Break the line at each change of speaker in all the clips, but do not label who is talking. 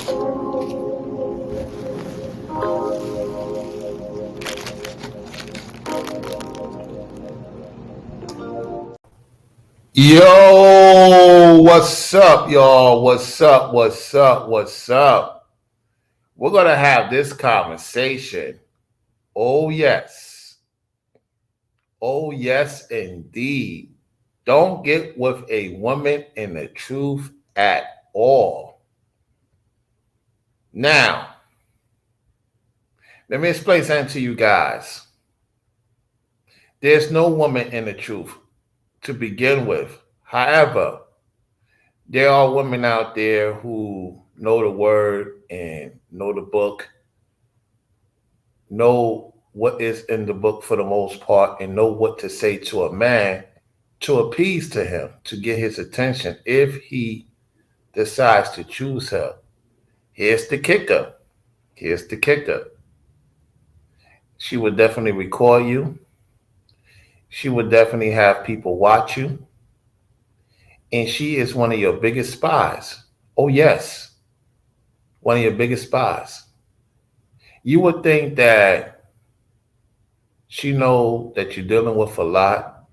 Yo, what's up, y'all? What's up? What's up? What's up? We're going to have this conversation. Oh, yes. Oh, yes, indeed. Don't get with a woman in the truth at all. Now, let me explain something to you guys. There's no woman in the truth to begin with. However, there are women out there who know the word and know the book, know what is in the book for the most part, and know what to say to a man to appease to him, to get his attention if he decides to choose her. Here's the kicker. Here's the kicker. She would definitely record you. She would definitely have people watch you. And she is one of your biggest spies. Oh, yes. One of your biggest spies. You would think that she know that you're dealing with a lot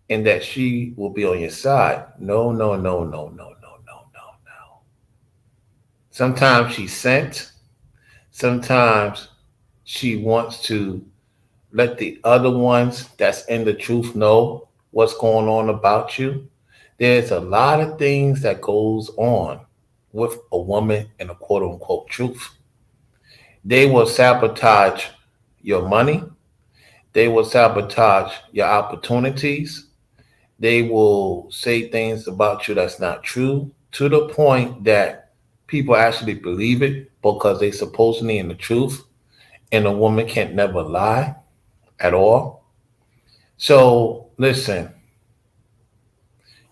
and that she will be on your side. No, no, no, no, no, no, no, no, no. Sometimes she's sent. Sometimes she wants to let the other ones that's in the truth know what's going on about you. There's a lot of things that goes on with a woman in a quote unquote truth. They will sabotage your money. They will sabotage your opportunities. They will say things about you that's not true to the point that people actually believe it because they supposedly in the truth and a woman can't never lie at all. So listen,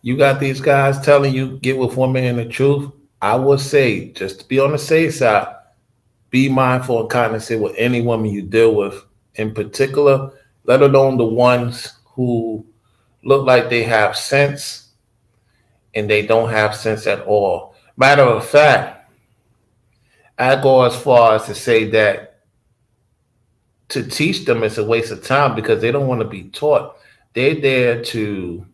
you got these guys telling you get with women in the truth. I would say just to be on the safe side, be mindful and cognizant with any woman you deal with, in particular, let alone the ones who look like they have sense and they don't have sense at all. Matter of fact, I go as far as to say that to teach them is a waste of time because they don't want to be taught. They're there to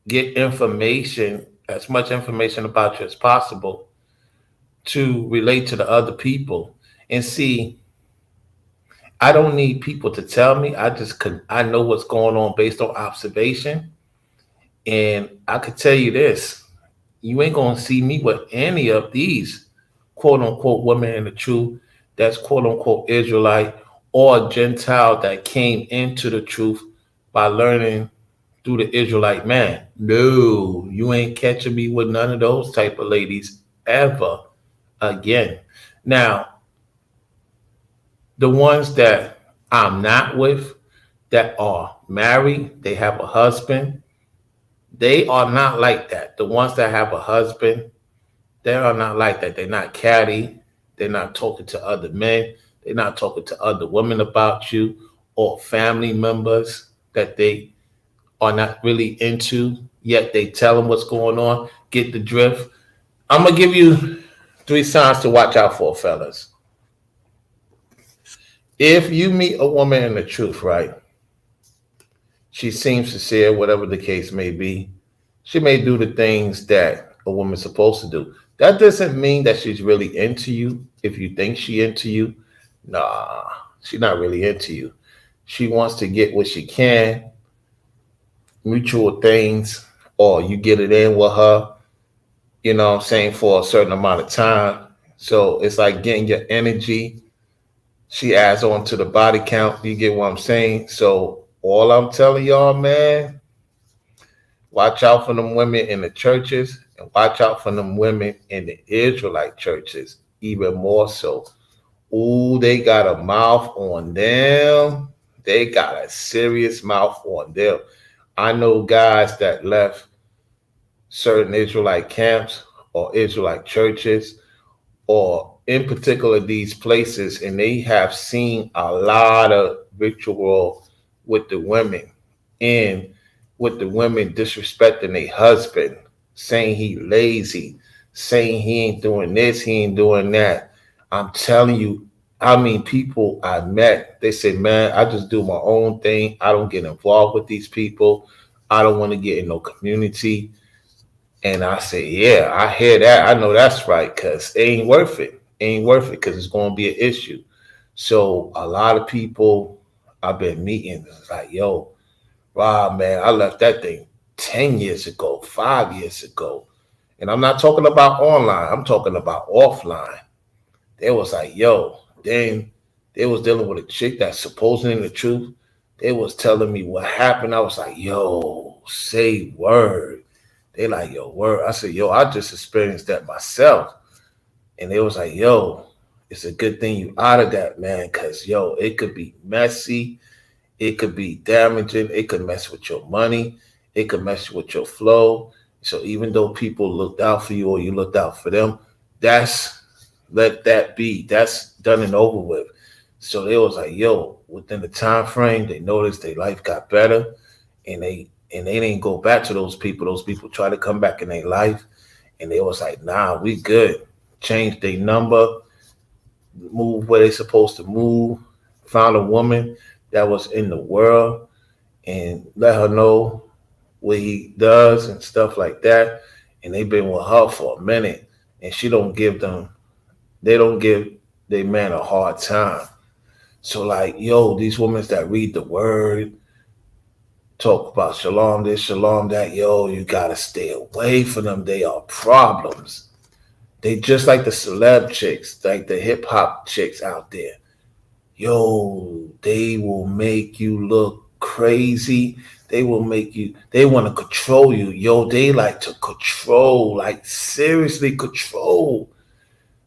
get information, as much information about you as possible, to relate to the other people. And see, I don't need people to tell me. I know what's going on based on observation. And I could tell you this: you ain't gonna see me with any of these quote unquote women in the truth that's quote unquote Israelite or Gentile that came into the truth by learning through the Israelite man. No, you ain't catching me with none of those type of ladies ever again. Now, the ones that I'm not with that are married, they have a husband, they are not like that. The ones that have a husband, they are not like that. They're not catty. They're not talking to other men. They're not talking to other women about you or family members that they are not really into, yet they tell them what's going on. Get the drift. I'm going to give you 3 signs to watch out for, fellas. If you meet a woman in the truth, right? She seems sincere, whatever the case may be. She may do the things that a woman's supposed to do. That doesn't mean that she's really into you. If you think she into you, nah, she's not really into you. She wants to get what she can, mutual things, or you get it in with her, you know what I'm saying, for a certain amount of time. So it's like getting your energy. She adds on to the body count. You get what I'm saying? So all I'm telling y'all, man, watch out for them women in the churches and watch out for them women in the Israelite churches, even more so. Ooh, they got a mouth on them. They got a serious mouth on them. I know guys that left certain Israelite camps or Israelite churches or in particular these places, and they have seen a lot of ritual with the women and with the women disrespecting their husband, saying he lazy, saying he ain't doing this, he ain't doing that. I'm telling you, I mean, people I met, they say, man, I just do my own thing. I don't get involved with these people. I don't want to get in no community. And I say, yeah, I hear that. I know that's right, because it ain't worth it. It ain't worth it because it's going to be an issue. So a lot of people I've been meeting is like, yo, wow, man, I left that thing 10 years ago, 5 years ago. And I'm not talking about online. I'm talking about offline. They was like, yo, then they was dealing with a chick that's supposing the truth. They was telling me what happened. I was like, yo, say word. They like, yo, word. I said, yo, I just experienced that myself. And they was like, yo, it's a good thing you out of that, man, because, yo, it could be messy. It could be damaging. It could mess with your money. It could mess with your flow. So even though people looked out for you or you looked out for them, that's let that be. That's done and over with. So they was like, yo, within the time frame, they noticed their life got better, and they didn't go back to those people. Those people tried to come back in their life, and they was like, nah, we good. Change their number, move where they supposed to move, found a woman that was in the world, and let her know what he does and stuff like that. And they've been with her for a minute, and they don't give their man a hard time. So like, yo, these women that read the word, talk about shalom this, shalom that, yo, you gotta stay away from them. They are problems. They just like the celeb chicks, like the hip hop chicks out there. Yo, they will make you look crazy. They will make you, they want to control you. Yo, they like to control, like seriously control.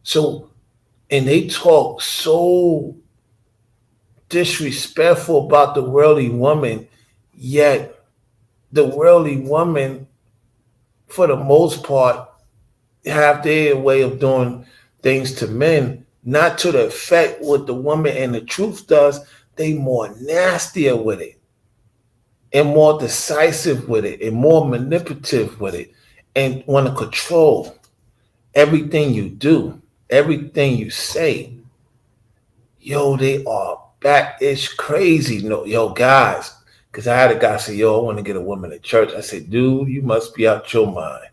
So, and they talk so disrespectful about the worldly woman, yet the worldly woman, for the most part, have their way of doing things to men, not to the effect what the woman and the truth does. They more nastier with it, and more decisive with it, and more manipulative with it, and want to control everything you do, everything you say. Yo, they are back-ish crazy. No, yo, guys, because I had a guy say, yo, I want to get a woman in church. I said, dude, you must be out your mind.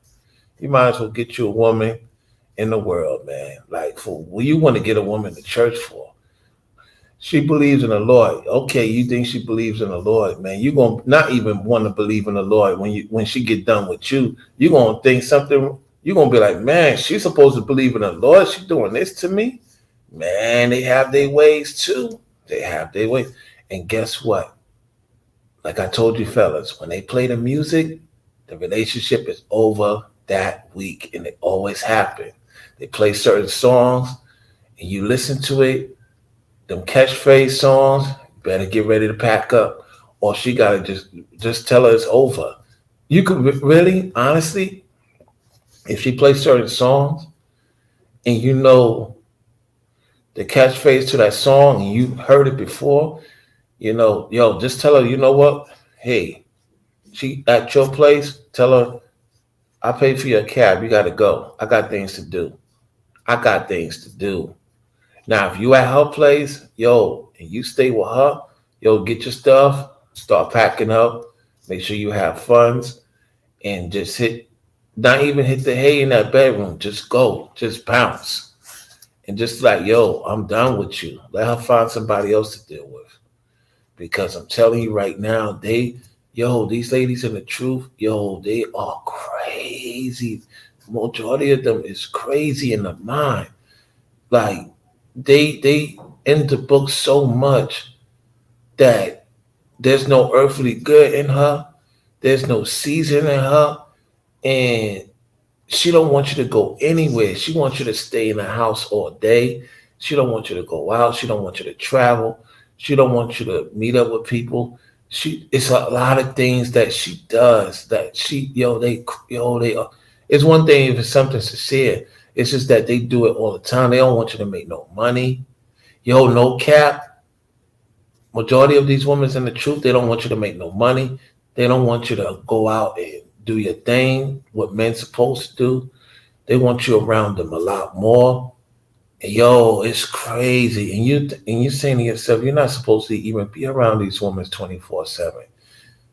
You might as well get you a woman in the world, man. Like, for what you want to get a woman to church for? She believes in the Lord. Okay, you think she believes in the Lord, man. You're going to not even want to believe in the Lord when she get done with you. You're going to think something. You're going to be like, man, she's supposed to believe in the Lord. She's doing this to me. Man, they have their ways too. They have their ways. And guess what? Like I told you, fellas, when they play the music, the relationship is over that week, and it always happens. They play certain songs, and you listen to it, them catchphrase songs, better get ready to pack up, or she gotta just tell her it's over. You could really, honestly, if she plays certain songs, and you know the catchphrase to that song, and you heard it before, you know, yo, just tell her, you know what? Hey, she at your place, tell her, I paid for your cab. You got to go. I got things to do. I got things to do. Now, if you at her place, yo, and you stay with her, yo, get your stuff, start packing up, make sure you have funds, and just not even hit the hay in that bedroom. Just go, just bounce. And just like, yo, I'm done with you. Let her find somebody else to deal with. Because I'm telling you right now, these ladies in the truth, yo, they are crazy. The majority of them is crazy in the mind. Like they in the book so much that there's no earthly good in her. There's no season in her. And she don't want you to go anywhere. She wants you to stay in the house all day. She don't want you to go out. She don't want you to travel. She don't want you to meet up with people. It's a lot of things that she does that they are. It's one thing if it's something sincere. It's just that they do it all the time. They don't want you to make no money. Yo, no cap. Majority of these women in the truth, they don't want you to make no money. They don't want you to go out and do your thing, what men's supposed to do. They want you around them a lot more. And yo, it's crazy. And you saying to yourself, you're not supposed to even be around these women 24/7.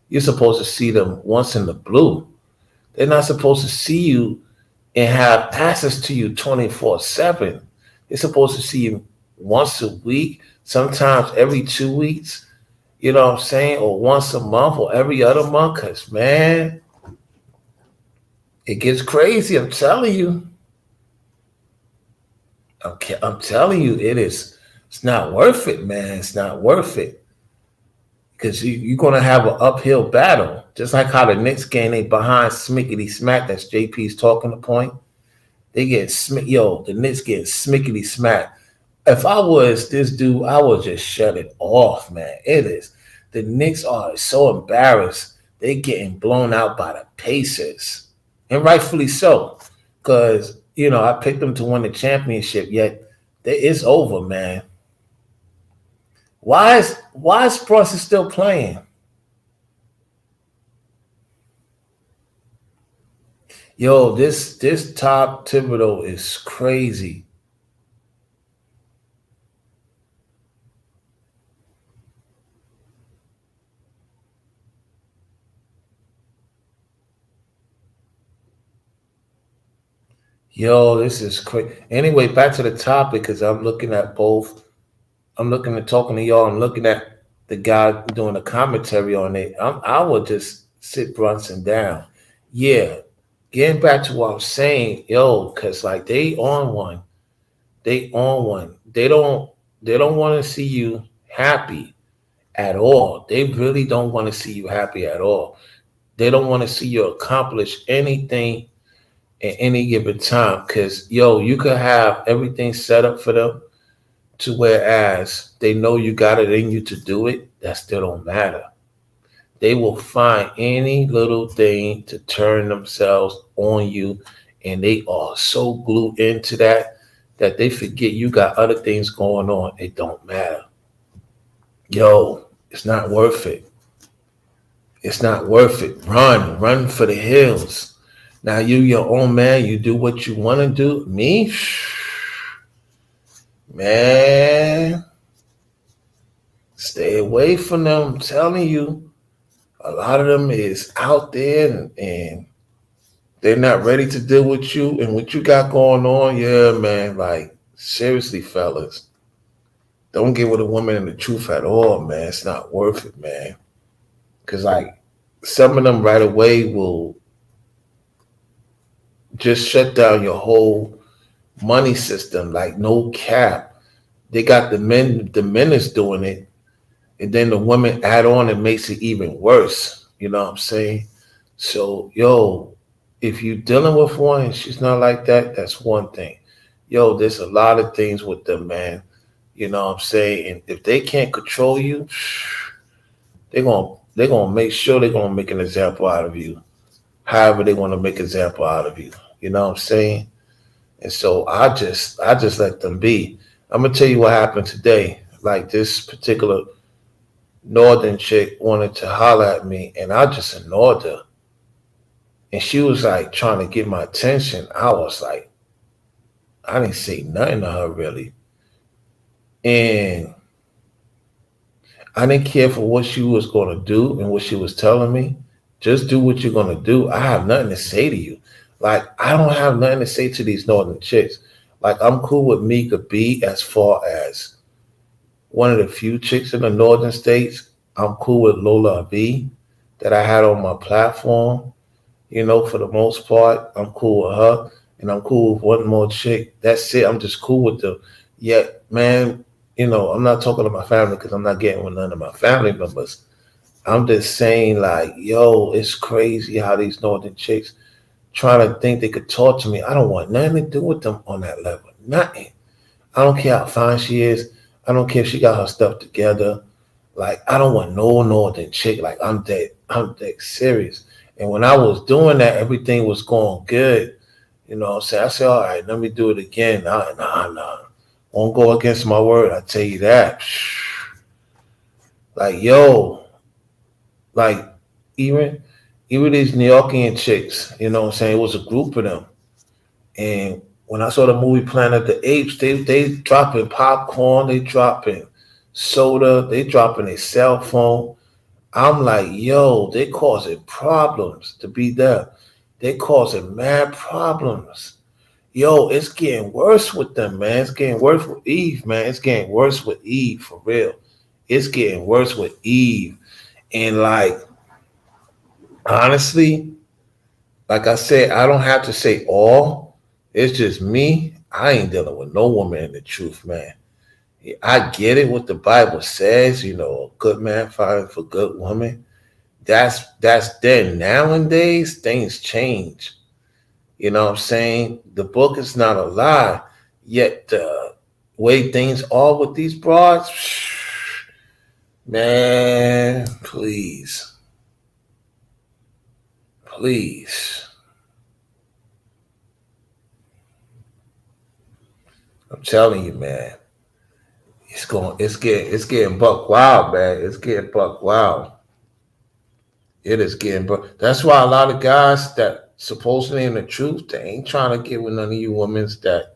You're supposed to see them once in the blue. They're not supposed to see you and have access to you 24/7. They're supposed to see you once a week, sometimes every 2 weeks, you know what I'm saying? Or once a month or every other month. Cause man, it gets crazy. I'm telling you. I'm telling you, it is. It's not worth it, man. It's not worth it because you're gonna have an uphill battle, just like how the Knicks game they behind smickety smack. That's JP's talking point. They get yo, the Knicks get smickety smack. If I was this dude, I would just shut it off, man. It is. The Knicks are so embarrassed. They getting blown out by the Pacers, and rightfully so, because I picked them to win the championship. Yet it's over, man. Why is Brunson still playing? Yo, this Top Thibodeau is crazy. Yo, this is crazy. Anyway, back to the topic because I'm looking at both. I'm looking at talking to y'all. I'm looking at the guy doing a commentary on it. I would just sit Brunson down. Yeah, getting back to what I'm saying, yo, because like they on one. They on one. They don't want to see you happy at all. They really don't want to see you happy at all. They don't want to see you accomplish anything at any given time. Cause yo, you could have everything set up for them to whereas they know you got it in you to do it, that still don't matter. They will find any little thing to turn themselves on you, and they are so glued into that they forget you got other things going on. It don't matter. Yo, it's not worth it. It's not worth it. Run for the hills. Now you your own man. You do what you want to do. Me, man, stay away from them. I'm telling you, a lot of them is out there and they're not ready to deal with you and what you got going on. Yeah, man. Like seriously, fellas, don't get with a woman in the truth at all, man. It's not worth it, man. Cause like some of them right away will just shut down your whole money system. Like no cap. They got the men is doing it, and then the women add on and makes it even worse. You know what I'm saying? So yo, if you dealing with one and she's not like that, that's one thing. Yo, there's a lot of things with them, man. You know what I'm saying? And if they can't control you, they're gonna make sure they're gonna make an example out of you. However they want to make an example out of you. You know what I'm saying? And so I just let them be. I'm gonna tell you what happened today. Like this particular northern chick wanted to holler at me and I just ignored her. And she was like trying to get my attention. I was like, I didn't say nothing to her really. And I didn't care for what she was going to do and what she was telling me. Just do what you're going to do. I have nothing to say to you. Like, I don't have nothing to say to these northern chicks. Like, I'm cool with Mika B as far as one of the few chicks in the northern states. I'm cool with Lola B that I had on my platform. For the most part, I'm cool with her. And I'm cool with one more chick. That's it. I'm just cool with them. Yet, man, I'm not talking to my family because I'm not getting with none of my family members. I'm just saying, like, yo, it's crazy how these northern chicks trying to think they could talk to me. I don't want nothing to do with them on that level. Nothing. I don't care how fine she is. I don't care if she got her stuff together. Like, I don't want no northern chick. Like, I'm dead serious. And when I was doing that, everything was going good. You know what I'm saying? I said, all right, let me do it again. Nah. Won't go against my word. I tell you that. Like, yo, like, even these New Yorkian chicks, you know what I'm saying? It was a group of them. And when I saw the movie Planet of the Apes, they dropping popcorn, they dropping soda, they dropping a cell phone. I'm like, yo, they causing problems to be there. They causing mad problems. Yo, it's getting worse with them, man. It's getting worse with Eve, man. It's getting worse with Eve for real. It's getting worse with Eve. And like, honestly, like I said, I don't have to say all. It's just me. I ain't dealing with no woman in the truth, man. I get it what the Bible says, a good man fighting for good woman. That's then. Nowadays, things change. You know what I'm saying? The book is not a lie. Yet the way things are with these broads, man, please. Please. I'm telling you, man. It's getting buck wild, man. It's getting buck wild. It is getting buck. That's why a lot of guys that supposedly in the truth, they ain't trying to get with none of you women that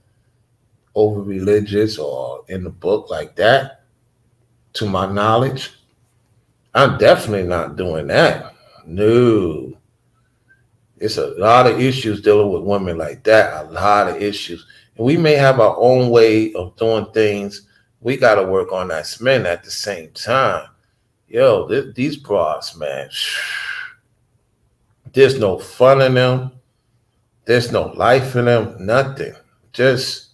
over religious or in the book like that. To my knowledge, I'm definitely not doing that. No. It's a lot of issues dealing with women like that. A lot of issues. And we may have our own way of doing things. We got to work on us men at the same time. Yo, these broads, man, there's no fun in them. There's no life in them. Nothing. Just,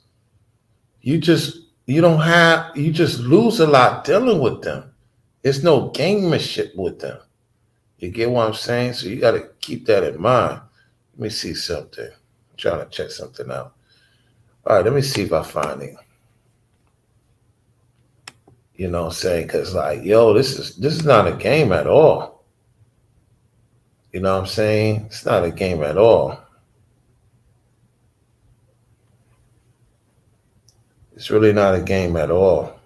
you just lose a lot dealing with them. It's no gamemanship with them. You get what I'm saying? So you got to keep that in mind. Let me see something. I'm trying to check something out. All right, let me see if I find it. You know what I'm saying? Because like, yo, this is not a game at all. You know what I'm saying? It's not a game at all. It's really not a game at all.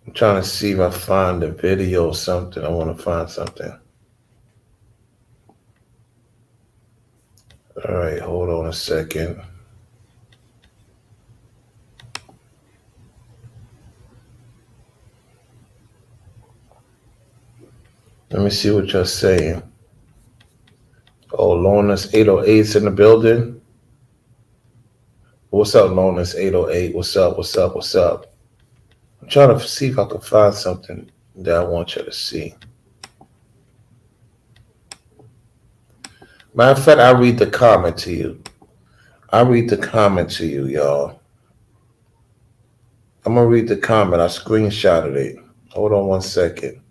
I'm trying to see if I find a video or something. I want to find something. All right, hold on a second. Let me see what you're saying. Oh, Lonus 808's in the building. What's up, Lonus 808? What's up? What's up? What's up? I'm trying to see if I can find something that I want you to see. Matter of fact, I read the comment to you. I read the comment to you, y'all. I'm gonna read the comment. I screenshotted it. Hold on one second.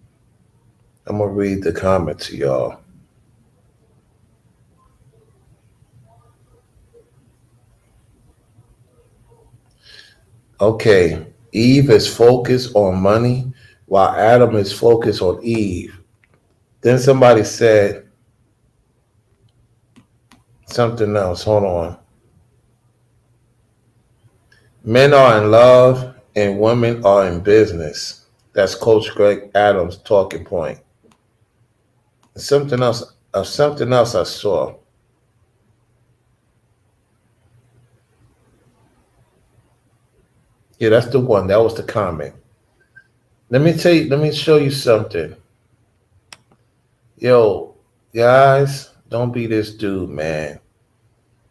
I'm gonna read the comment to y'all. Okay, Eve is focused on money while Adam is focused on Eve. Then somebody said something else. Hold on. Men are in love and women are in business. That's Coach Greg Adams' talking point. Something else. Something else I saw. Yeah, that's the one. That was the comment. Let me tell you. Let me show you something. Yo, guys, don't be this dude, man.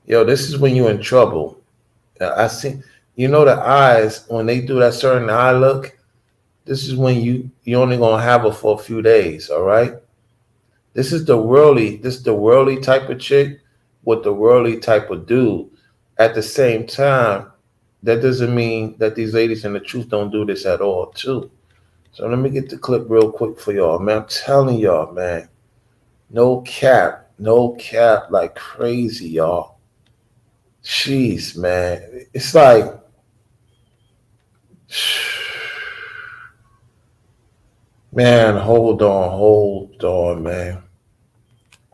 Yo, this is when you're in trouble. I see. You know the eyes when they do that certain eye look. This is when you only gonna have her for a few days. All right. This is the worldly. This is the worldly type of chick with the worldly type of dude. At the same time, that doesn't mean that these ladies in the truth don't do this at all, too. So let me get the clip real quick for y'all, man. I'm telling y'all, man. No cap like crazy, y'all. Jeez, man. It's like, man, hold on, man.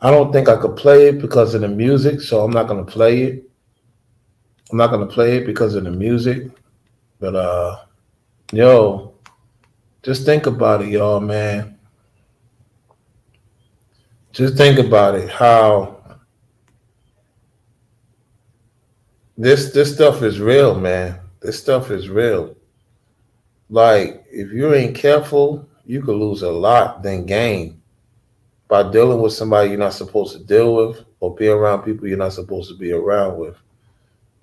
I don't think I could play it because of the music, so I'm not gonna play it. I'm not gonna play it because of the music. But yo, just think about it, y'all, man. Just think about it. How this stuff is real, man. This stuff is real. Like if you ain't careful, you could lose a lot, then gain by dealing with somebody you're not supposed to deal with, or be around people you're not supposed to be around with.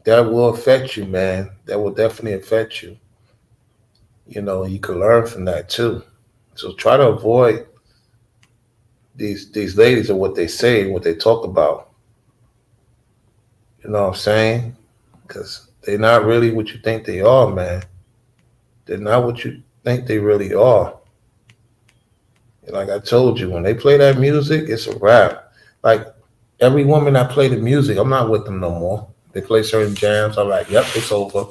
That will affect you, man. That will definitely affect you. You can learn from that too. So try to avoid these ladies and what they say, what they talk about. You know what I'm saying? Because they're not really what you think they are, man. They're not what you think they really are. And like I told you, when they play that music, it's a wrap. Like every woman that play the music, I'm not with them no more. They play certain jams. I'm like, yep, it's over.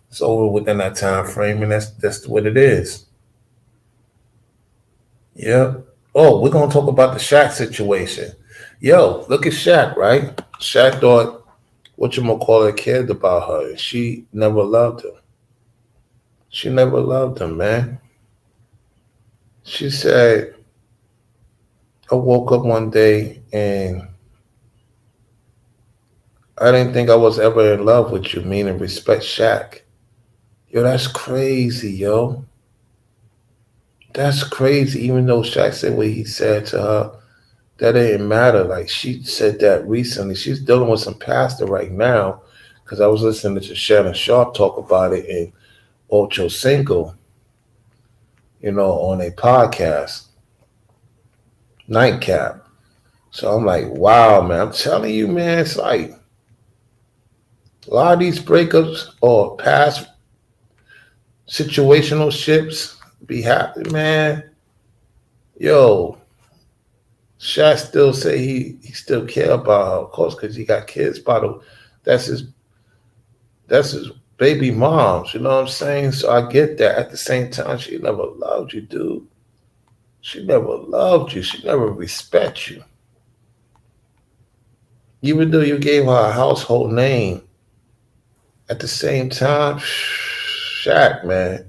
It's over within that time frame, and that's what it is. Yep. Oh, we're gonna talk about the Shaq situation. Yo, look at Shaq, right? Shaq thought what you gonna call it cared about her. She never loved him. She never loved him, man. She said, I woke up one day and I didn't think I was ever in love with you, meaning respect Shaq. Yo, that's crazy, yo. That's crazy. Even though Shaq said what he said to her, that didn't matter. Like she said that recently. She's dealing with some pastor right now. Because I was listening to Shannon Sharp talk about it in Ocho Cinco, on a podcast, Nightcap. So I'm like, wow, man. I'm telling you, man, it's like a lot of these breakups or past situational ships be happening, man. Yo, Shaq still say he still care about her, of course, because he got kids. That's his that's his baby moms. You know what I'm saying? So I get that. At the same time, she never loved you, dude. She never loved you. She never respect you. Even though you gave her a household name, at the same time, Shaq, man,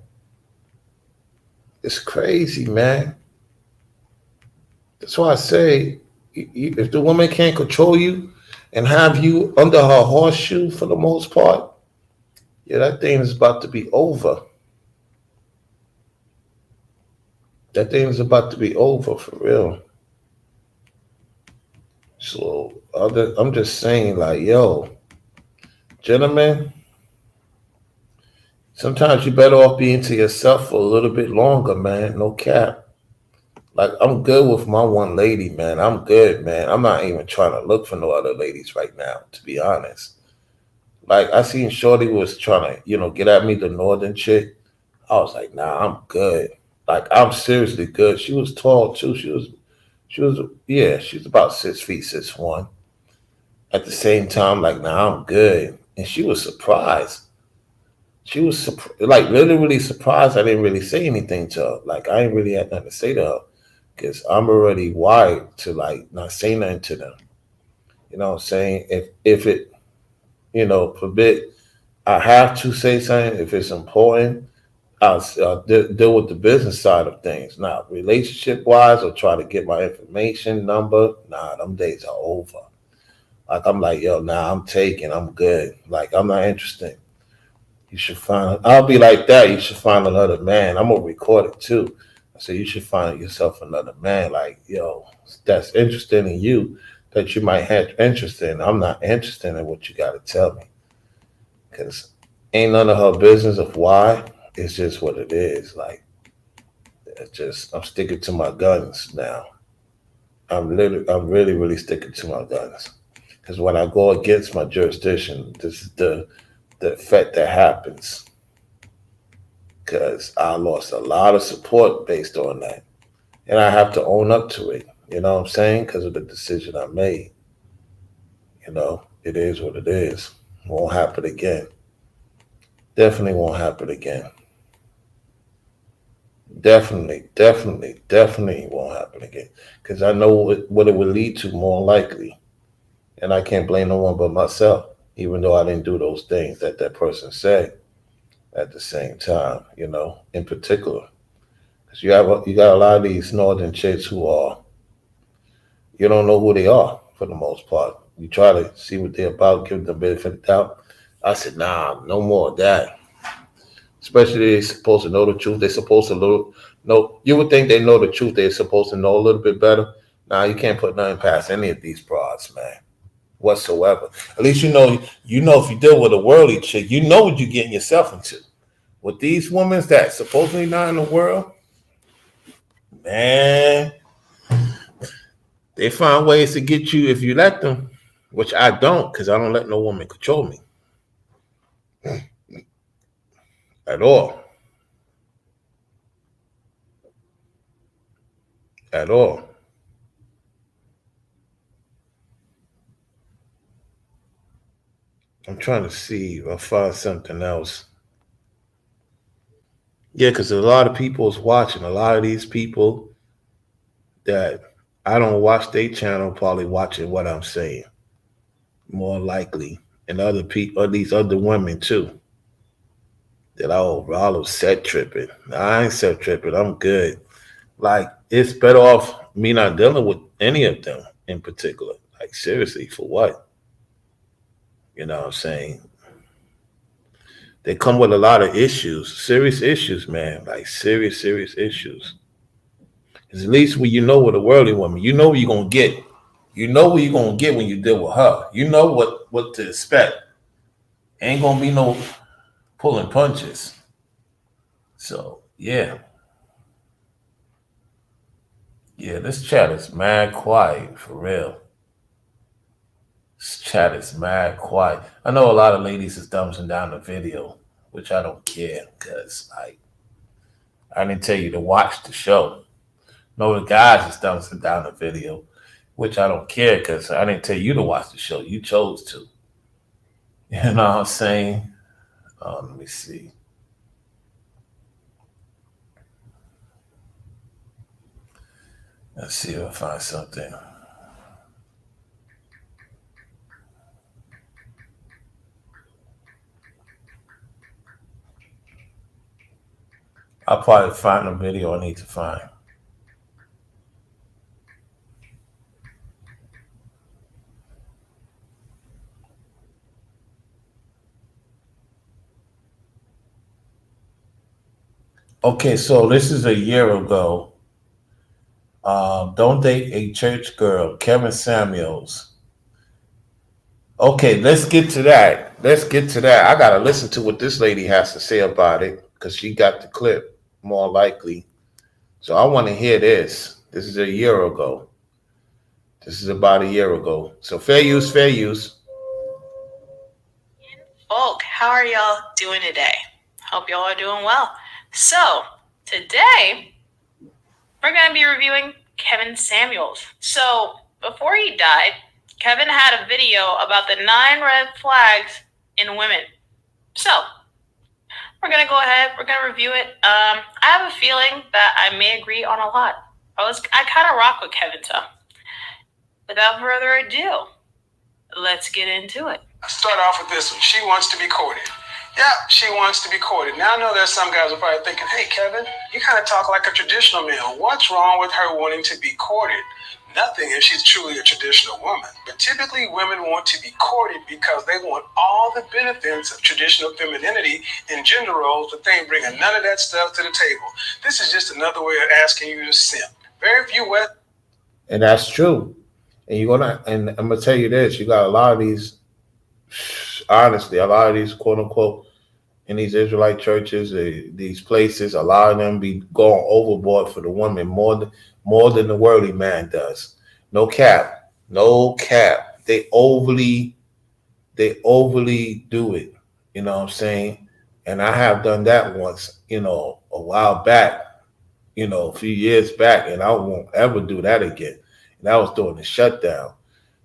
it's crazy, man. That's why I say, if the woman can't control you and have you under her horseshoe for the most part, yeah, that thing is about to be over. That thing is about to be over for real. So I'm just saying, like, yo, gentlemen, sometimes you better off being to yourself for a little bit longer, man. No cap. Like I'm good with my one lady, man. I'm good, man. I'm not even trying to look for no other ladies right now, to be honest. Like I seen Shorty was trying to, get at me, the northern chick. I was like, nah, I'm good. Like I'm seriously good. She was tall too. She was yeah, she's about 6 feet, 6'1". At the same time, like, nah, I'm good. And she was surprised. She was like literally surprised I didn't really say anything to her. Like I ain't really had nothing to say to her because I'm already wired to like not say nothing to them. You know what I'm saying? If it, forbid I have to say something, if it's important, I'll deal with the business side of things. Now, relationship wise, or try to get my information number. Nah, them days are over. Like I'm like, yo, nah, I'm taking, I'm good. Like I'm not interested. You should find. I'll be like that. You should find another man. I'm gonna record it too. I say you should find yourself another man. Like yo, that's interested in you. That you might have interest in. I'm not interested in what you got to tell me because ain't none of her business of why. It's just what it is. Like it's just I'm sticking to my guns now. I'm really, really sticking to my guns because when I go against my jurisdiction, this is the effect that happens because I lost a lot of support based on that. And I have to own up to it. You know what I'm saying? Because of the decision I made. It is what it is. Won't happen again. Definitely won't happen again. Definitely won't happen again. Because I know what it would lead to more likely. And I can't blame no one but myself, even though I didn't do those things that that person said at the same time, in particular. Because you got a lot of these northern chicks who are you don't know who they are for the most part. You try to see what they're about, give them the benefit of the doubt. I said, nah, no more of that. Especially they're supposed to know the truth. They're supposed to know. You would think they know the truth. They're supposed to know a little bit better. Nah, you can't put nothing past any of these broads, man, whatsoever. At least you know if you deal with a worldly chick, you know what you're getting yourself into. With these women that supposedly not in the world, man, they find ways to get you if you let them, which I don't, because I don't let no woman control me at all. At all. I'm trying to see if I find something else. Yeah, because a lot of people is watching. A lot of these people that I don't watch their channel probably watching what I'm saying. More likely. And other people, or these other women too. That I'll upset tripping. I ain't set tripping. I'm good. Like, it's better off me not dealing with any of them in particular. Like, seriously, for what? You know what I'm saying? They come with a lot of issues, serious issues, man. Like, serious issues. At least when you know with a worldly woman, you know what you're going to get. You know what you're going to get when you deal with her. You know what to expect. Ain't going to be no pulling punches. So, yeah. Yeah, this chat is mad quiet, for real. This chat is mad quiet. I know a lot of ladies is dumping down the video, which I don't care, because I didn't tell you to watch the show. No, the guys is dumping down the video, which I don't care, because I didn't tell you to watch the show. You chose to. You know what I'm saying? Let me see. Let's see if I find something. I'll probably find a video I need to find. Okay, so this is a year ago. Don't date a church girl, Kevin Samuels. Okay, let's get to that. I gotta listen to what this lady has to say about it because she got the clip more likely. So I want to hear this. This is a year ago. This is about a year ago. So fair use.
Folk, how are y'all doing today? Hope y'all are doing well. So today we're going to be reviewing Kevin Samuels. So before he died, Kevin had a video about the 9 red flags in women. So we're going to go ahead. We're going to review it. I have a feeling that I may agree on a lot. I kind of rock with Kevin, so without further ado, let's get into it.
I'll start off with this one. She wants to be courted. Yeah, she wants to be courted. Now I know there's some guys who are probably thinking, hey, Kevin, you kind of talk like a traditional man. What's wrong with her wanting to be courted? Nothing if she's truly a traditional woman. But typically women want to be courted because they want all the benefits of traditional femininity and gender roles, but they ain't bringing none of that stuff to the table. This is just another way of asking you to simp. Very few women.
And that's true. And I'm gonna tell you this: you got a lot of these, honestly, a lot of these quote unquote in these Israelite churches, these places, a lot of them be going overboard for the woman more than the worldly man does. No cap. They overly do it. You know what I'm saying? And I have done that once, a while back, a few years back, and I won't ever do that again. And that was during the shutdown.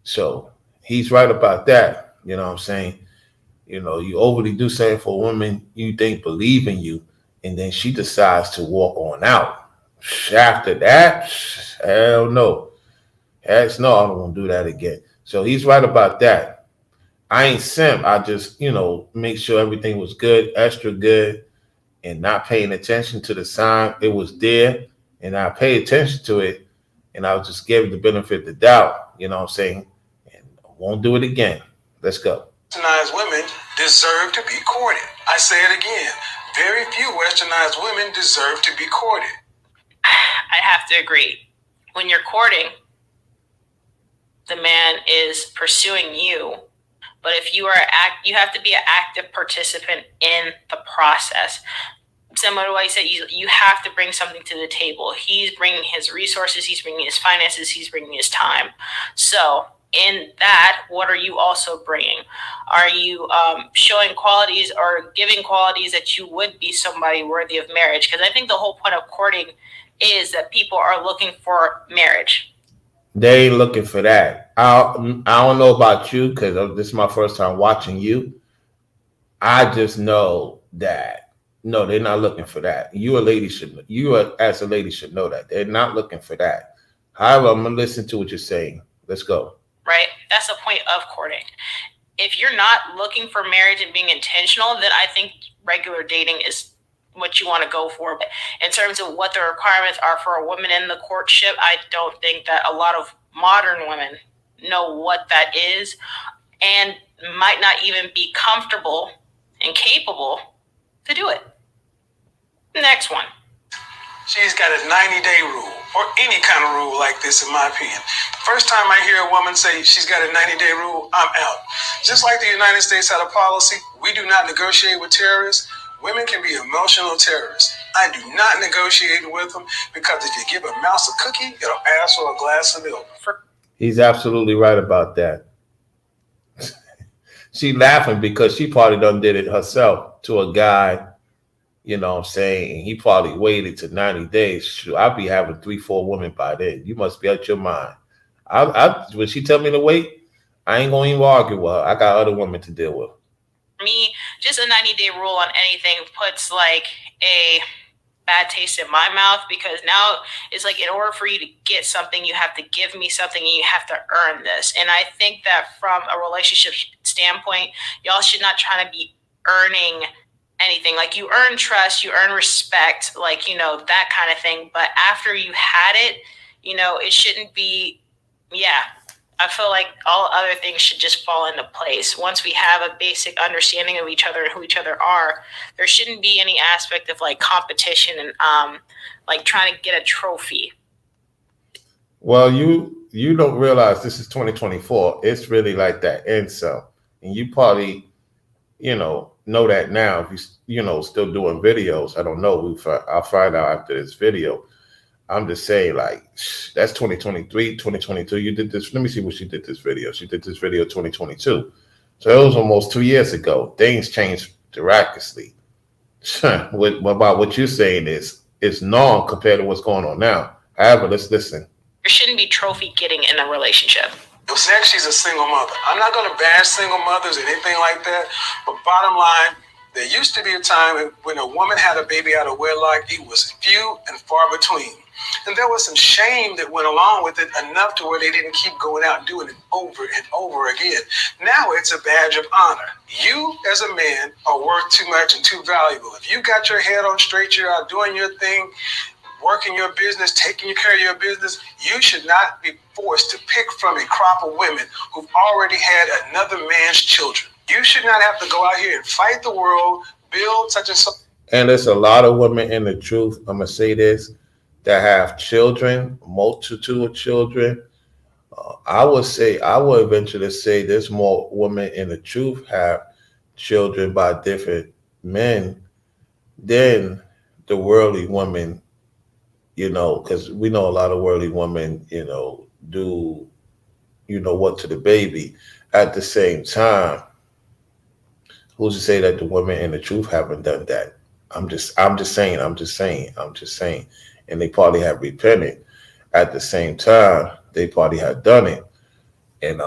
So he's right about that. You know what I'm saying? You overly do something for a woman you think believe in you, and then she decides to walk on out. After that, hell no. Heck no, I don't want to do that again. So he's right about that. I ain't simp. I just, make sure everything was good, extra good, and not paying attention to the sign. It was there, and I pay attention to it. and I'll just give the benefit of the doubt, you know what I'm saying? And I won't do it again. Let's go.
Westernized women deserve to be courted. I say it again. Very few westernized women deserve to be courted.
I have to agree. When you're courting, the man is pursuing you. But if you you have to be an active participant in the process. Similar to what I said, you have to bring something to the table. He's bringing his resources, he's bringing his finances, he's bringing his time. So in that, what are you also bringing? Are you showing qualities or giving qualities that you would be somebody worthy of marriage? Because I think the whole point of courting is that people are looking for marriage.
They ain't looking for that. I don't know about you because this is my first time watching you. I just know that no, they're not looking for that. You as a lady should know that they're not looking for that. However, I'm gonna listen to what you're saying. Let's go.
Right, that's the point of courting. If you're not looking for marriage and being intentional, then I think regular dating is what you want to go for. But in terms of what the requirements are for a woman in the courtship, I don't think that a lot of modern women know what that is and might not even be comfortable and capable to do it. Next one.
She's got a 90-day rule, or any kind of rule like this, in my opinion. First time I hear a woman say she's got a 90-day rule, I'm out. Just like the United States had a policy, we do not negotiate with terrorists. Women can be emotional terrorists. I do not negotiate with them because if you give a mouse a cookie, it'll ask for a glass of milk.
He's absolutely right about that. She laughing because she probably done did it herself to a guy, you know what I'm saying? He probably waited to 90 days. Shoot, I'll be having 3-4 women by then. You must be out your mind. When she tell me to wait, I ain't going to even argue with her. I got other women to deal with.
Me, just a 90-day rule on anything puts like a bad taste in my mouth because now it's like in order for you to get something, you have to give me something and you have to earn this. And I think that from a relationship standpoint, y'all should not try to be earning anything. Like you earn trust, you earn respect, like, you know, that kind of thing. But after you had it, you know, it shouldn't be, I feel like all other things should just fall into place. Once we have a basic understanding of each other and who each other are, there shouldn't be any aspect of like competition and like trying to get a trophy.
Well, you don't realize this is 2024. It's really like that incel. And you probably, know that now. If you, still doing videos, I don't know. I'll find out after this video. I'm just saying, like, that's 2023, 2022. You did this. Let me see what she did this video. She did this video 2022. So it was almost 2 years ago. Things changed miraculously. About what you're saying is norm compared to what's going on now. However, let's listen.
There shouldn't be trophy getting in a relationship.
Next, she's a single mother. I'm not going to bash single mothers or anything like that. But bottom line, there used to be a time when a woman had a baby out of wedlock. It was few and far between. And there was some shame that went along with it enough to where they didn't keep going out and doing it over and over again. Now it's a badge of honor. You as a man are worth too much and too valuable. If you got your head on straight, you're out doing your thing, working your business, taking care of your business, you should not be forced to pick from a crop of women who've already had another man's children. You should not have to go out here and fight the world, build such and such. And
there's a lot of women in the truth, I'm going to say this, that have children, multitude of children. I would eventually say there's more women in the truth have children by different men than the worldly women, because we know a lot of worldly women, do, what to the baby. At the same time, who's to say that the women in the truth haven't done that? I'm just saying. And they probably have repented. At the same time, they probably have done it. And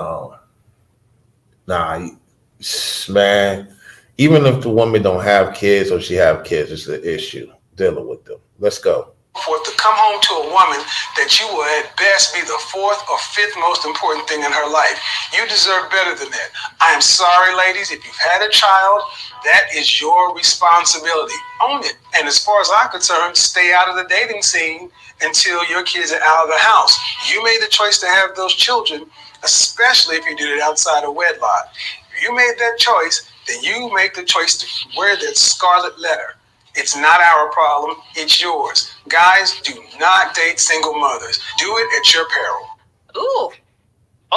man, even if the woman don't have kids or she have kids, it's an issue dealing with them. Let's go.
forth to come home to a woman that you will at best be the fourth or fifth most important thing in her life. You deserve better than that. I am sorry, ladies, if you've had a child, that is your responsibility. Own it. And as far as I'm concerned, stay out of the dating scene until your kids are out of the house. You made the choice to have those children, especially if you did it outside of wedlock. If you made that choice, then you make the choice to wear that scarlet letter. It's not our problem, it's yours. Guys, do not date single mothers. Do it at your peril.
Ooh,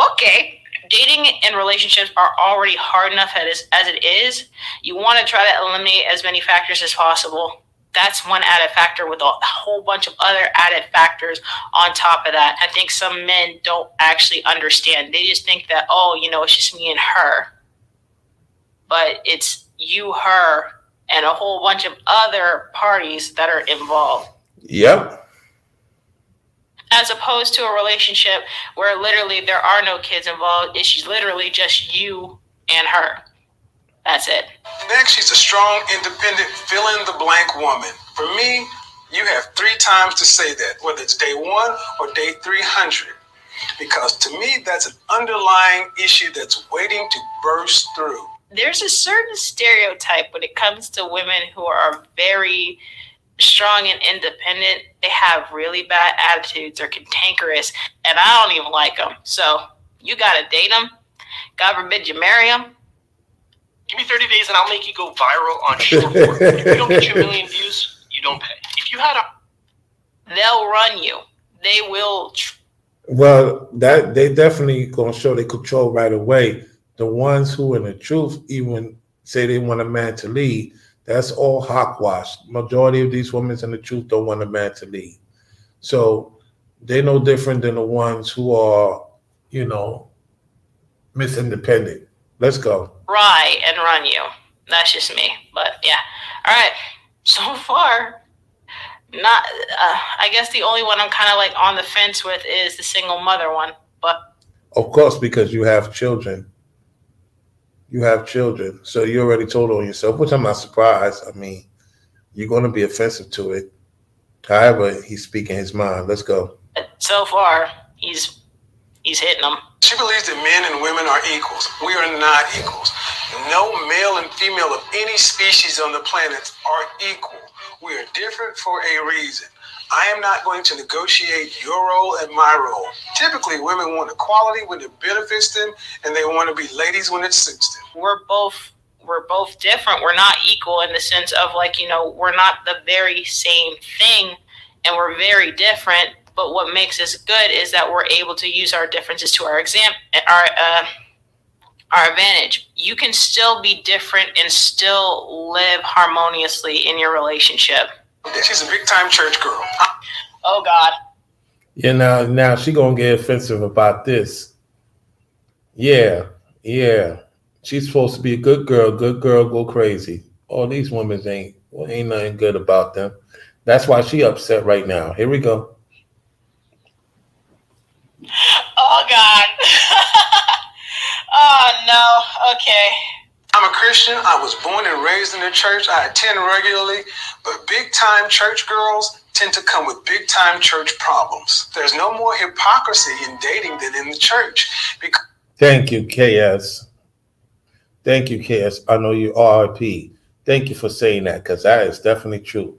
okay. Dating and relationships are already hard enough as it is. You want to try to eliminate as many factors as possible. That's one added factor with a whole bunch of other added factors on top of that. I think some men don't actually understand. They just think that, oh, it's just me and her. But it's you, her, and a whole bunch of other parties that are involved.
Yep.
As opposed to a relationship where literally there are no kids involved. It's literally just you and her. That's it.
Next, she's a strong, independent, fill-in-the-blank woman. For me, you have 3 times to say that, whether it's day 1 or day 300. Because to me, that's an underlying issue that's waiting to burst through.
There's a certain stereotype when it comes to women who are very strong and independent. They have really bad attitudes, they're cantankerous, and I don't even like them. So you got to date them. God forbid you marry them.
Give me 30 days and I'll make you go viral on short form. If you don't get your 1 million views, you don't pay. If you had
they'll run you. They will.
Well, that they definitely gonna show their control right away. The ones who, in the truth, even say they want a man to lead, that's all hogwash. Majority of these women in the truth don't want a man to lead. So they're no different than the ones who are, Miss Independent. Let's go.
Right, and run you. That's just me. But yeah. All right. So far, not. I guess the only one I'm kind of like on the fence with is the single mother one. But
of course, because you have children. You have children, so you already told on yourself, which I'm not surprised. I mean, you're going to be offensive to it. However, he's speaking his mind. Let's go.
So far, he's hitting them.
She believes that men and women are equals. We are not equals. No male and female of any species on the planet are equal. We are different for a reason. I am not going to negotiate your role and my role. Typically, women want equality when it benefits them, and they want to be ladies when it suits them.
We're both different. We're not equal in the sense of we're not the very same thing, and we're very different. But what makes us good is that we're able to use our differences to our advantage. You can still be different and still live harmoniously in your relationship.
She's a big-time church girl.
Oh, God.
Yeah, now she going to get offensive about this. Yeah. She's supposed to be a good girl go crazy. All these women ain't nothing good about them. That's why she upset right now. Here we go.
Oh, God. Oh, no. Okay.
I'm a Christian. I was born and raised in the church. I attend regularly, but big-time church girls tend to come with big-time church problems. There's no more hypocrisy in dating than in the church.
Thank you, KS. Thank you, KS. I know you RIP. Thank you for saying that, because that is definitely true.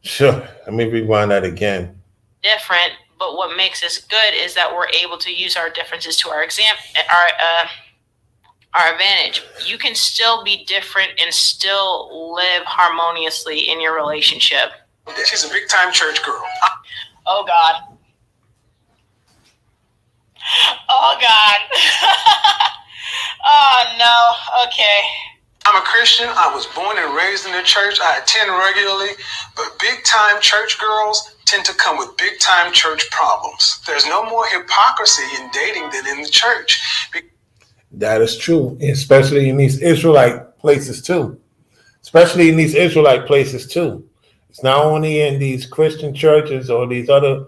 Sure. Let me rewind that again.
Different, but what makes us good is that we're able to use our differences to our advantage. You can still be different and still live harmoniously in your relationship.
She's a big-time church girl.
Oh, God. Oh, God. Oh, no. Okay.
I'm a Christian. I was born and raised in the church. I attend regularly, but big-time church girls tend to come with big-time church problems. There's no more hypocrisy in dating than in the church.
That is true, especially in these Israelite places too. It's not only in these Christian churches or these other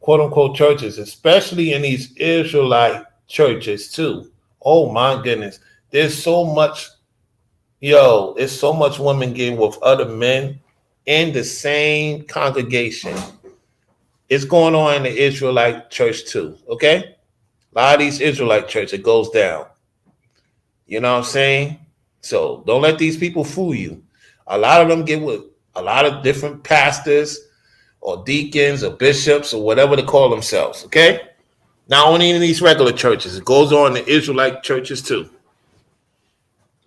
quote-unquote churches, especially in these Israelite churches too. Oh my goodness. There's so much women getting with other men in the same congregation. It's going on in the Israelite church too, okay? A lot of these Israelite churches, it goes down. You know what I'm saying? So don't let these people fool you. A lot of them get with a lot of different pastors or deacons or bishops or whatever they call themselves, okay? Not only in these regular churches, it goes on in the Israelite churches too.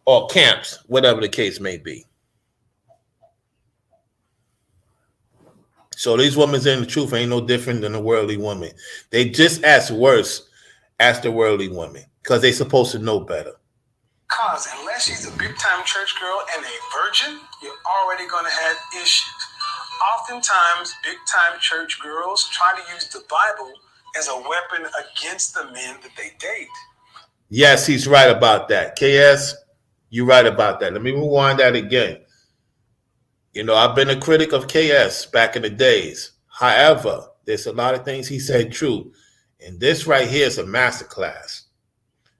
Or camps, whatever the case may be. So these women in the truth ain't no different than the worldly woman. They just as worse as the worldly woman because they supposed to know better.
Because unless she's a big-time church girl and a virgin, you're already going to have issues. Oftentimes, big-time church girls try to use the Bible as a weapon against the men that they date.
Yes, he's right about that. KS, you're right about that. Let me rewind that again. You know, I've been a critic of KS back in the days. However, there's a lot of things he said true. And this right here is a masterclass.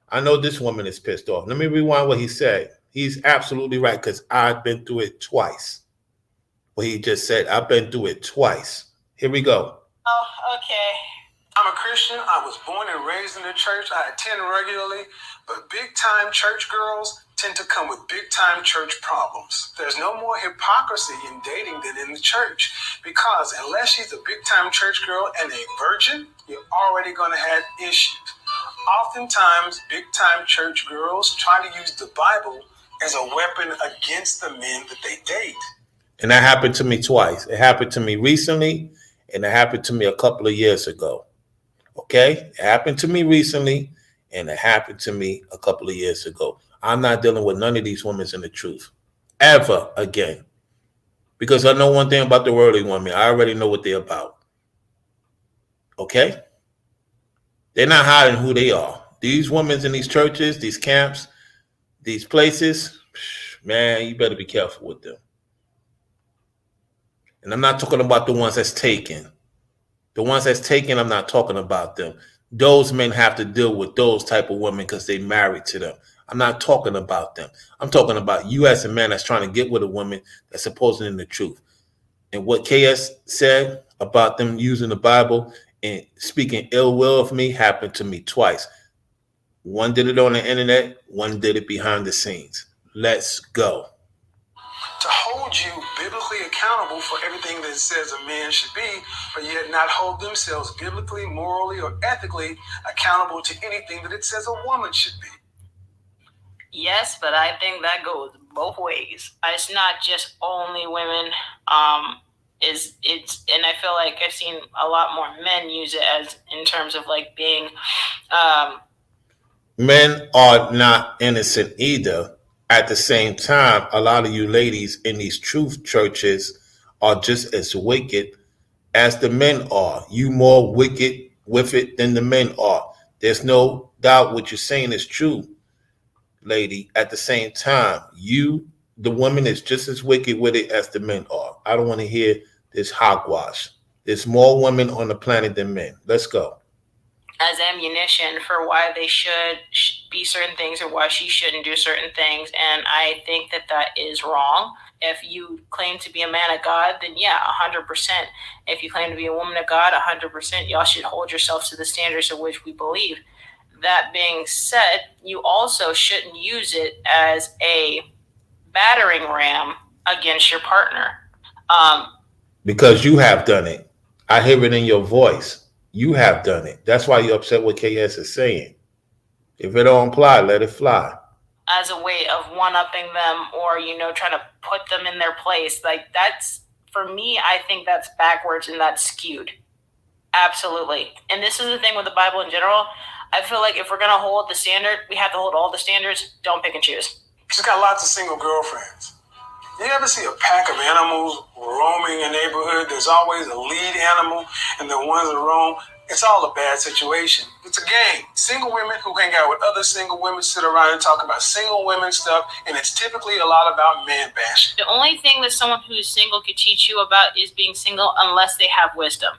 I know this woman is pissed off. Let me rewind what he said. He's absolutely right because I've been through it twice. What he just said, I've been through it twice. Here we go.
Oh, okay.
I'm a Christian. I was born and raised in the church. I attend regularly. But big-time church girls tend to come with big-time church problems. There's no more hypocrisy in dating than in the church. Because unless she's a big-time church girl and a virgin, you're already going to have issues. Oftentimes, big-time church girls try to use the Bible as a weapon against the men that they date.
And that happened to me twice. It happened to me recently, and it happened to me a couple of years ago. Okay? It happened to me recently, and it happened to me a couple of years ago. I'm not dealing with none of these women in the truth ever again. Because I know one thing about the worldly women. I already know what they're about. Okay? They're not hiding who they are. These women in these churches, these camps, these places, man, you better be careful with them. And I'm not talking about the ones that's taken. The ones that's taken, I'm not talking about them. Those men have to deal with those type of women because they married to them. I'm not talking about them. I'm talking about you as a man that's trying to get with a woman that's opposing in the truth. And what KS said about them using the Bible and speaking ill will of me happened to me twice. One did it on the internet. One did it behind the scenes. Let's go.
To hold you biblically accountable for everything that it says a man should be, but yet not hold themselves biblically, morally, or ethically accountable to anything that it says a woman should be.
Yes, but I think that goes both ways. It's not just only women. And I feel like I've seen a lot more men use it as in terms of like being.
Men are not innocent either. At the same time, a lot of you ladies in these truth churches are just as wicked as the men are. You more wicked with it than the men are. There's no doubt what you're saying is true, lady. At the same time, you, the woman, is just as wicked with it as the men are. I don't want to hear this hogwash. There's more women on the planet than men. Let's go.
As ammunition for why they should be certain things or why she shouldn't do certain things. And I think that that is wrong. If you claim to be a man of God, then yeah, 100%. If you claim to be a woman of God, 100%. Y'all should hold yourselves to the standards of which we believe. That being said, you also shouldn't use it as a battering ram against your partner.
Because you have done it. I hear it in your voice. You have done it. That's why you're upset what KS is saying. If it don't apply, let it fly.
As a way of one-upping them or, trying to put them in their place. Like that's, for me, I think that's backwards and that's skewed. Absolutely. And this is the thing with the Bible in general. I feel like if we're going to hold the standard, we have to hold all the standards. Don't pick and choose.
She's got lots of single girlfriends. You ever see a pack of animals roaming a neighborhood? There's always a lead animal, and the ones that roam, it's all a bad situation. It's a gang. Single women who hang out with other single women sit around and talk about single women stuff, and it's typically a lot about man bashing.
The only thing that someone who's single could teach you about is being single unless they have wisdom.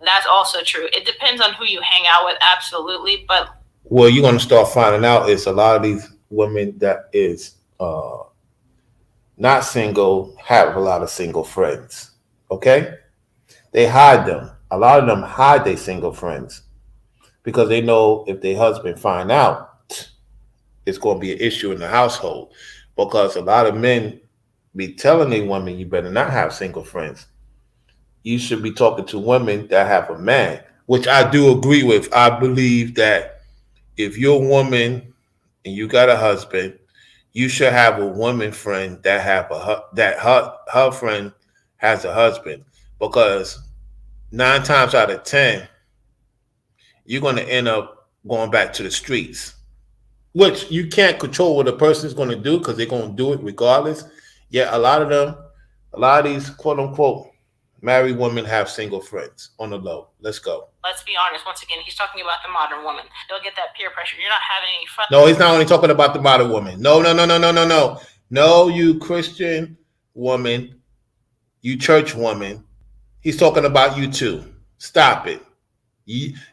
That's also true. It depends on who you hang out with, absolutely, but...
Well, you're going to start finding out it's a lot of these women that is... not single, have a lot of single friends. Okay? They hide them. A lot of them hide their single friends because they know if their husband find out, it's going to be an issue in the household. Because a lot of men be telling a woman, you better not have single friends. You should be talking to women that have a man, which I do agree with. I believe that if you're a woman and you got a husband, you should have a woman friend that have that her friend has a husband, because 9 times out of 10 you're going to end up going back to the streets, which you can't control what a person's going to do because they're going to do it regardless. Yet a lot of these quote unquote married women have single friends on the low. Let's go.
Let's be honest. Once again, he's talking about the modern woman. They'll get that peer pressure. You're not having any fun.
No, he's not only talking about the modern woman. No. No, you Christian woman, you church woman. He's talking about you too. Stop it.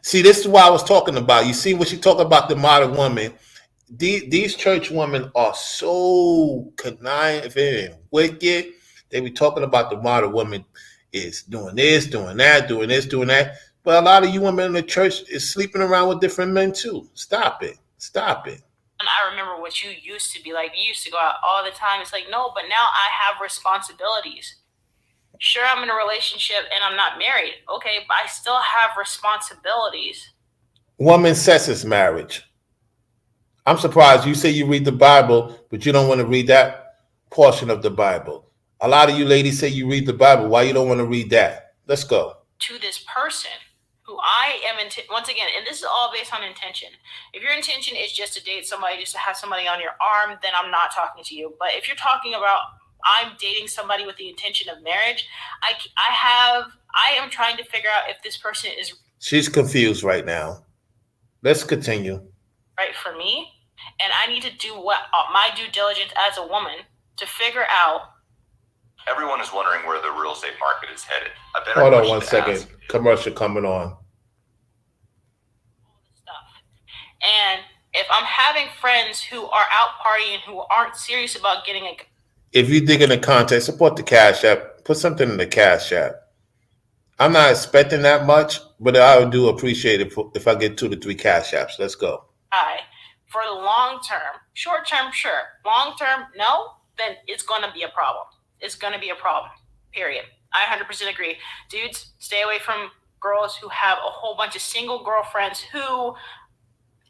See, this is what I was talking about. You see what she talking about, the modern woman. These church women are so conniving and wicked. They be talking about the modern woman is doing this, doing that, doing this, doing that. But a lot of you women in the church is sleeping around with different men too. Stop it. Stop it.
And I remember what you used to be like. You used to go out all the time. It's like, no, but now I have responsibilities. Sure, I'm in a relationship and I'm not married. Okay, but I still have responsibilities.
Woman says it's marriage. I'm surprised you say you read the Bible, but you don't want to read that portion of the Bible. A lot of you ladies say you read the Bible. Why you don't want to read that? Let's go.
To this person who I am, once again, and this is all based on intention. If your intention is just to date somebody, just to have somebody on your arm, then I'm not talking to you. But if you're talking about I'm dating somebody with the intention of marriage, I am trying to figure out if this person is.
She's confused right now. Let's continue.
Right for me, and I need to do what my due diligence as a woman to figure out.
Everyone is wondering where the real estate market is headed.
Hold on 1 second. Commercial coming on.
And if I'm having friends who are out partying who aren't serious about getting a.
If you dig in the content, support the Cash App. Put something in the Cash App. I'm not expecting that much, but I do appreciate it if I get 2 to 3 Cash Apps. Let's go.
For the long term. Short term, sure. Long term, no. Then it's going to be a problem. It's going to be a problem. Period. I 100% agree. Dudes, stay away from girls who have a whole bunch of single girlfriends who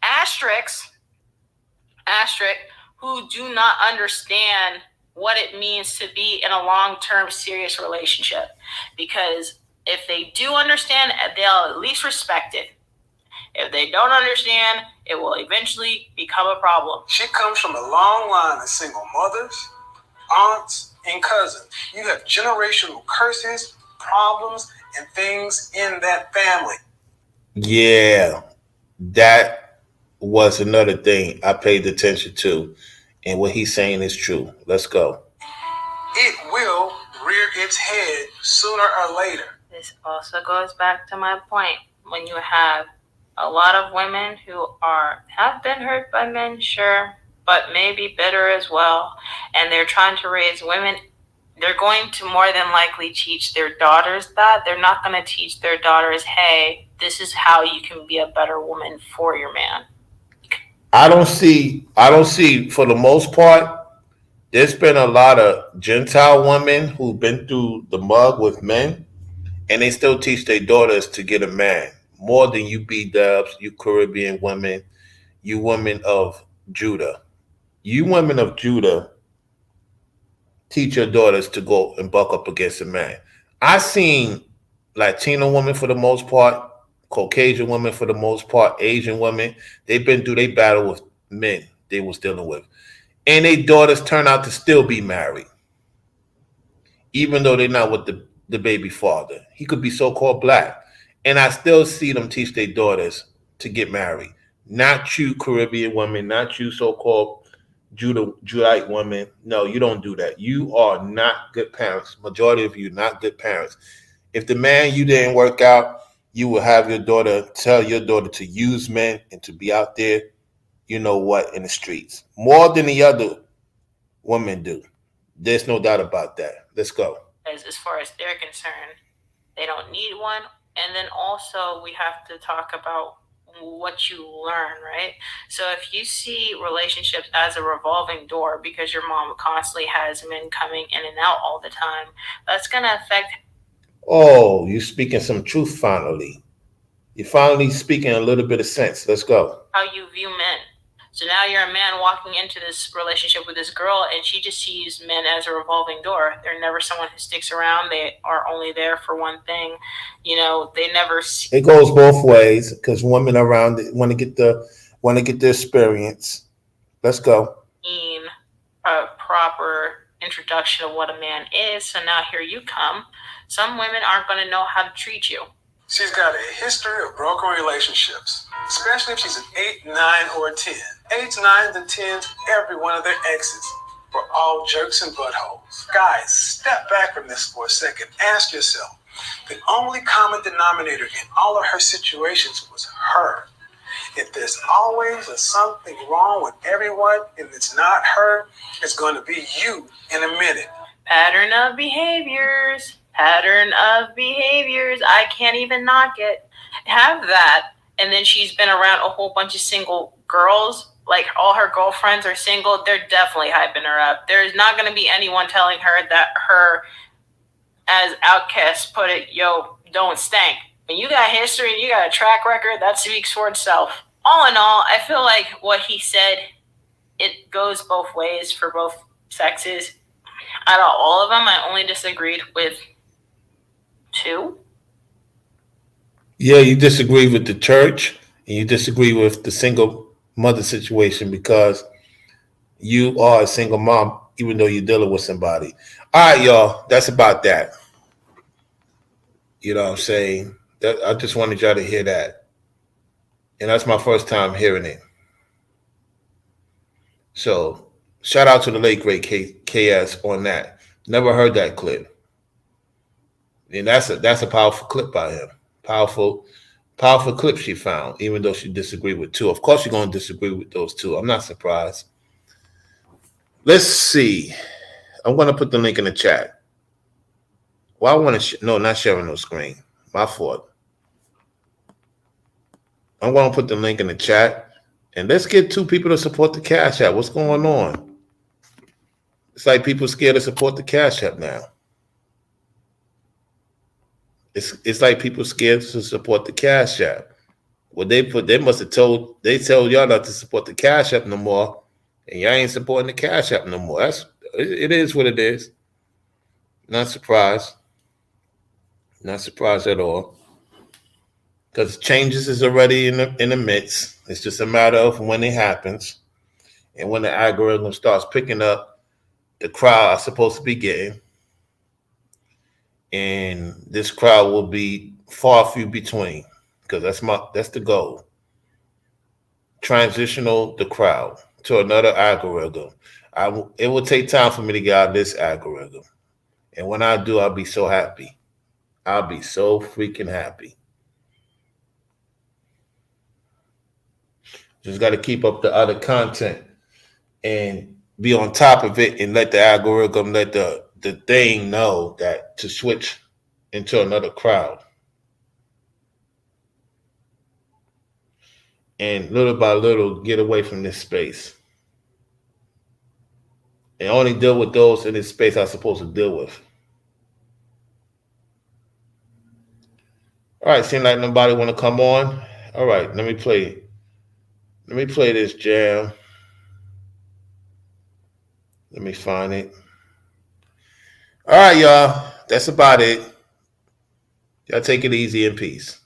asterisk, who do not understand what it means to be in a long-term serious relationship. Because if they do understand, they'll at least respect it. If they don't understand, it will eventually become a problem.
She comes from a long line of single mothers, aunts, and cousins. You have generational curses, problems, and things in that family.
Yeah, that was another thing I paid attention to. And what he's saying is true. Let's go.
It will rear its head sooner or later.
This also goes back to my point. When you have a lot of women who have been hurt by men, sure, but maybe bitter as well, and they're trying to raise women, they're going to more than likely teach their daughters that. They're not going to teach their daughters, hey, this is how you can be a better woman for your man.
I don't see for the most part, there's been a lot of Gentile women who've been through the mud with men, and they still teach their daughters to get a man. More than you B-dubs, you Caribbean women, you women of Judah. You women of Judah teach your daughters to go and buck up against a man. I seen Latino women for the most part, Caucasian women for the most part, Asian women. They've been through their battle with men they was dealing with. And their daughters turn out to still be married. Even though they're not with the baby father. He could be so-called black. And I still see them teach their daughters to get married. Not you Caribbean women, not you so-called Judite women. No, you don't do that. You are not good parents. Majority of you not good parents. If the man you didn't work out, you will have your daughter tell your daughter to use men and to be out there, you know what, in the streets. More than the other women do. There's no doubt about that. Let's go.
As far as they're concerned, they don't need one. And then also we have to talk about what you learn, right? So if you see relationships as a revolving door because your mom constantly has men coming in and out all the time, that's going to affect.
Oh, you speaking some truth finally. You're finally speaking a little bit of sense. Let's go.
How you view men. So now you're a man walking into this relationship with this girl, and she just sees men as a revolving door. They're never someone who sticks around. They are only there for one thing. You know, they never see.
It goes both ways because women around want to get the experience. Let's go.
A proper introduction of what a man is. So now here you come. Some women aren't going to know how to treat you.
She's got a history of broken relationships, especially if she's an 8, 9, or a 10. 8s, 9s, and 10s, every one of their exes were all jerks and buttholes. Guys, step back from this for a second. Ask yourself, the only common denominator in all of her situations was her. If there's always something wrong with everyone and it's not her, it's going to be you in a minute.
Pattern of behaviors. I can't even knock it. Have that. And then she's been around a whole bunch of single girls. Like all her girlfriends are single. They're definitely hyping her up. There's not going to be anyone telling her that her, as Outkast put it, yo, don't stank. When you got history and you got a track record, that speaks for itself. All in all, I feel like what he said, it goes both ways for both sexes. Out of all of them, I only disagreed with 2.
Yeah, you disagree with the church and you disagree with the single mother situation because you are a single mom, even though you're dealing with somebody. All right, y'all, that's about that. You know what I'm saying? I just wanted y'all to hear that. And that's my first time hearing it. So shout out to the late great KS on that. Never heard that clip. And that's a powerful clip by him. Powerful clip she found, even though she disagreed with 2. Of course you're going to disagree with those 2. I'm not surprised. Let's see. I'm going to put the link in the chat. Well, I want to no, not sharing no screen. My fault. I'm going to put the link in the chat. And let's get 2 people to support the Cash App. What's going on? It's like people scared to support the Cash App now. It's like people scared to support the Cash App. Well, they must have told y'all not to support the Cash App no more, and y'all ain't supporting the Cash App no more. It is what it is. Not surprised. Not surprised at all. Because changes is already in the midst. It's just a matter of when it happens. And when the algorithm starts picking up the crowd I'm supposed to be getting. And this crowd will be far few between. Because that's the goal. Transitional the crowd to another algorithm. It will take time for me to get out of this algorithm. And when I do, I'll be so happy. I'll be so freaking happy. Just got to keep up the other content and be on top of it and let the algorithm, let the thing know that to switch into another crowd. And little by little, get away from this space. And only deal with those in this space I'm supposed to deal with. All right, seems like nobody want to come on. All right, let me play this jam. Let me find it. All right, y'all. That's about it. Y'all take it easy in peace.